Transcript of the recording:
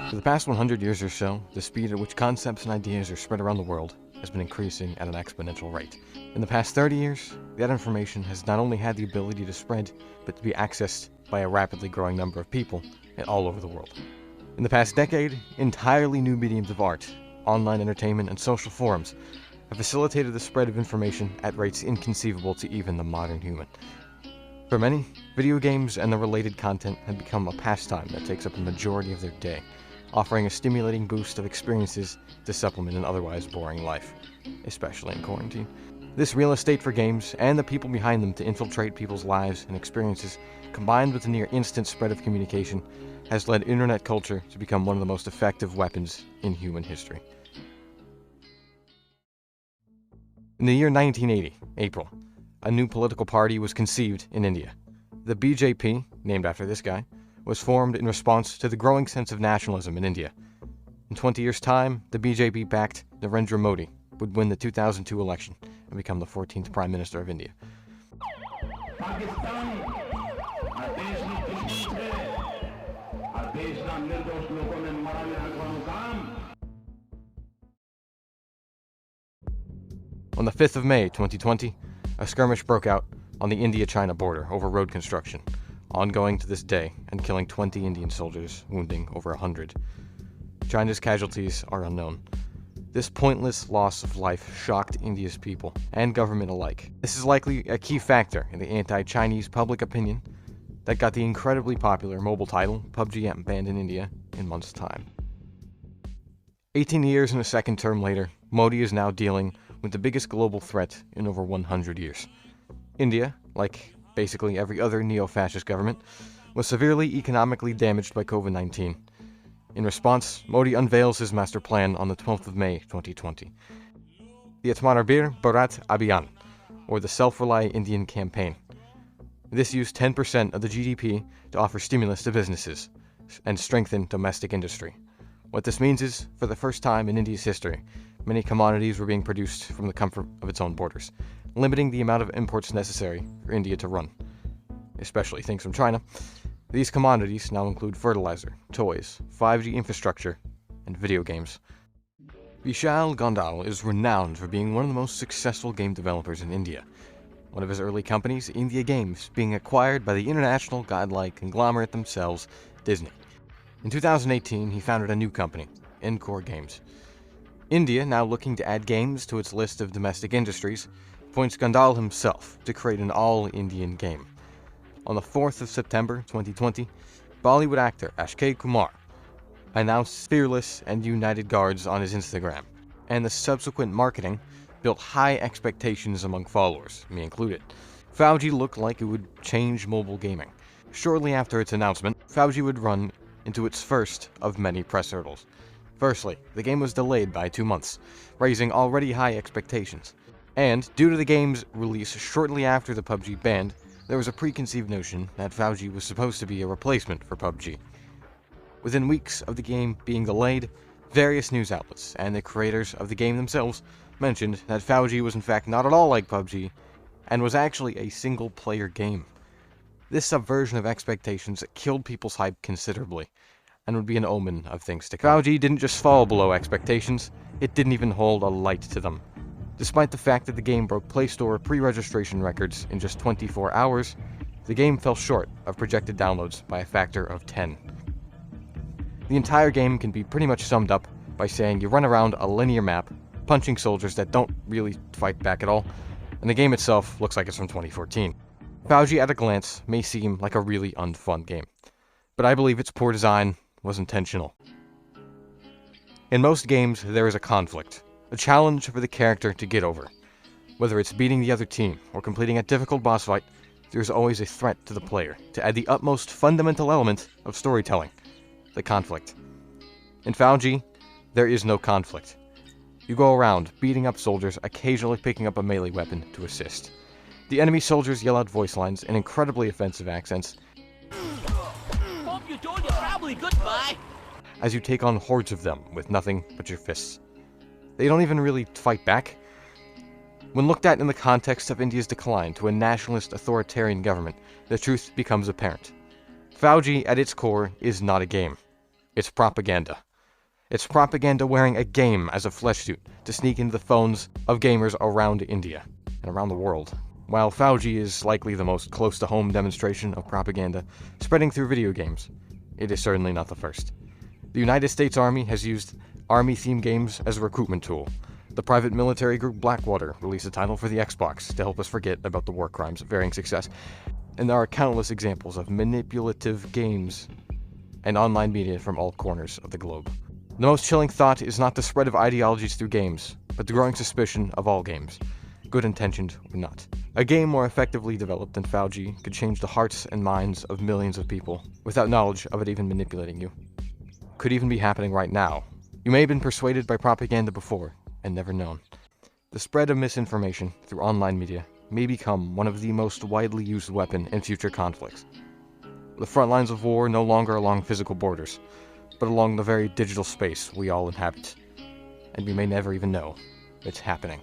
For the past 100 years or so, the speed at which concepts and ideas are spread around the world has been increasing at an exponential rate. In the past 30 years, that information has not only had the ability to spread, but to be accessed by a rapidly growing number of people all over the world. In the past decade, entirely new mediums of art, online entertainment, and social forums have facilitated the spread of information at rates inconceivable to even the modern human. For many, video games and the related content have become a pastime that takes up a majority of their day, offering a stimulating boost of experiences to supplement an otherwise boring life, especially in quarantine. This real estate for games, and the people behind them to infiltrate people's lives and experiences, combined with the near instant spread of communication, has led internet culture to become one of the most effective weapons in human history. In the year 1980, April, a new political party was conceived in India. The BJP, named after this guy, was formed in response to the growing sense of nationalism in India. In 20 years' time, the BJP-backed Narendra Modi would win the 2002 election and become the 14th Prime Minister of India. On the 5th of May 2020, a skirmish broke out on the India-China border over road construction, ongoing to this day and killing 20 Indian soldiers, wounding over 100. China's casualties are unknown. This pointless loss of life shocked India's people and government alike. This is likely a key factor in the anti-Chinese public opinion that got the incredibly popular mobile title PUBG banned in India in months' time. 18 years and a second term later, Modi is now dealing with the biggest global threat in over 100 years. India, like basically every other neo-fascist government, was severely economically damaged by COVID-19. In response, Modi unveils his master plan on the 12th of May 2020. The Atmanirbhar Bharat Abhiyan, or the Self-Rely Indian Campaign. This used 10% of the GDP to offer stimulus to businesses and strengthen domestic industry. What this means is, for the first time in India's history, many commodities were being produced from the comfort of its own borders, limiting the amount of imports necessary for India to run, especially things from China. These commodities now include fertilizer, toys, 5G infrastructure, and video games. Vishal Gondal is renowned for being one of the most successful game developers in India. One of his early companies, India Games, being acquired by the international godlike conglomerate themselves, Disney. In 2018, he founded a new company, Encore Games. India, now looking to add games to its list of domestic industries, appoints Gondal himself to create an all-Indian game. On the 4th of September 2020, Bollywood actor Akshay Kumar announced Fearless and United Guards on his Instagram, and the subsequent marketing built high expectations among followers, me included. FAUG looked like it would change mobile gaming. Shortly after its announcement, FAUG would run into its first of many press hurdles. Firstly, the game was delayed by 2 months, raising already high expectations. And, due to the game's release shortly after the PUBG ban, there was a preconceived notion that FAUG was supposed to be a replacement for PUBG. Within weeks of the game being delayed, various news outlets and the creators of the game themselves mentioned that FAUG was in fact not at all like PUBG, and was actually a single-player game. This subversion of expectations killed people's hype considerably, and would be an omen of things to come. FAUG didn't just fall below expectations, it didn't even hold a light to them. Despite the fact that the game broke Play Store pre-registration records in just 24 hours, the game fell short of projected downloads by a factor of 10. The entire game can be pretty much summed up by saying you run around a linear map, punching soldiers that don't really fight back at all, and the game itself looks like it's from 2014. FAUG at a glance may seem like a really unfun game, but I believe its poor design was intentional. In most games, there is a conflict, a challenge for the character to get over. Whether it's beating the other team or completing a difficult boss fight, there's always a threat to the player to add the utmost fundamental element of storytelling, the conflict. In FAUG, there is no conflict. You go around beating up soldiers, occasionally picking up a melee weapon to assist. The enemy soldiers yell out voice lines in incredibly offensive accents, goodbye, as you take on hordes of them with nothing but your fists. They don't even really fight back. When looked at in the context of India's decline to a nationalist authoritarian government, the truth becomes apparent. FAUG at its core is not a game. It's propaganda. It's propaganda wearing a game as a flesh suit to sneak into the phones of gamers around India and around the world. While FAUG is likely the most close-to-home demonstration of propaganda spreading through video games, it is certainly not the first. The United States Army has used Army-themed games as a recruitment tool. The private military group Blackwater released a title for the Xbox to help us forget about the war crimes of varying success, and there are countless examples of manipulative games and online media from all corners of the globe. The most chilling thought is not the spread of ideologies through games, but the growing suspicion of all games, good intentioned or not. A game more effectively developed than FAUG could change the hearts and minds of millions of people without knowledge of it even manipulating you. Could even be happening right now. You may have been persuaded by propaganda before and never known. The spread of misinformation through online media may become one of the most widely used weapon in future conflicts. The front lines of war no longer along physical borders, but along the very digital space we all inhabit. And we may never even know it's happening.